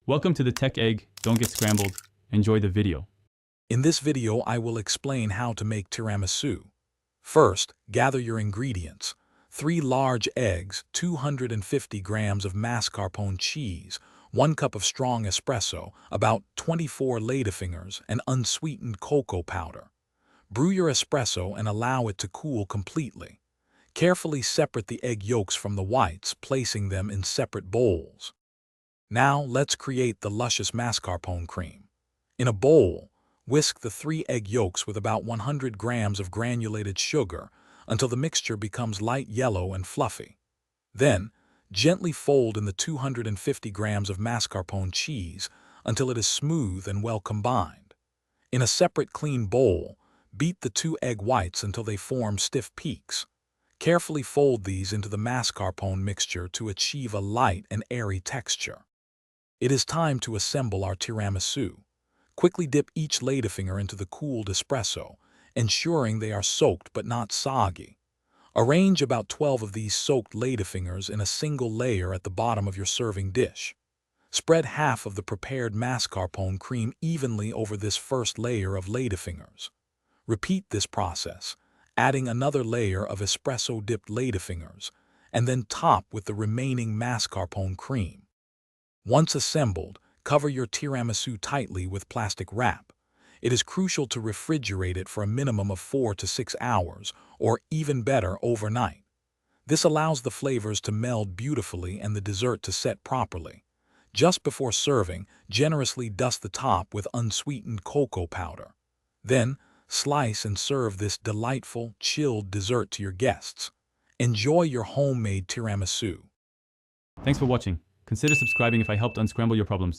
Welcome to the Tech Egg. Don't get scrambled. Enjoy the video. In this video, I will explain how to make tiramisu. First, gather your ingredients. 3 large eggs, 250 grams of mascarpone cheese, 1 cup of strong espresso, about 24 ladyfingers, and unsweetened cocoa powder. Brew your espresso and allow it to cool completely. Carefully separate the egg yolks from the whites, placing them in separate bowls. Now let's create the luscious mascarpone cream. In a bowl, whisk the 3 egg yolks with about 100 grams of granulated sugar until the mixture becomes light yellow and fluffy. Then, gently fold in the 250 grams of mascarpone cheese until it is smooth and well combined. In a separate clean bowl, beat the 2 egg whites until they form stiff peaks. Carefully fold these into the mascarpone mixture to achieve a light and airy texture. It is time to assemble our tiramisu. Quickly dip each ladyfinger into the cooled espresso, ensuring they are soaked but not soggy. Arrange about 12 of these soaked ladyfingers in a single layer at the bottom of your serving dish. Spread half of the prepared mascarpone cream evenly over this first layer of ladyfingers. Repeat this process, adding another layer of espresso-dipped ladyfingers, and then top with the remaining mascarpone cream. Once assembled, cover your tiramisu tightly with plastic wrap. It is crucial to refrigerate it for a minimum of 4 to 6 hours, or even better, overnight. This allows the flavors to meld beautifully and the dessert to set properly. Just before serving, generously dust the top with unsweetened cocoa powder. Then, slice and serve this delightful, chilled dessert to your guests. Enjoy your homemade tiramisu. Thanks for watching. Consider subscribing if I helped unscramble your problems.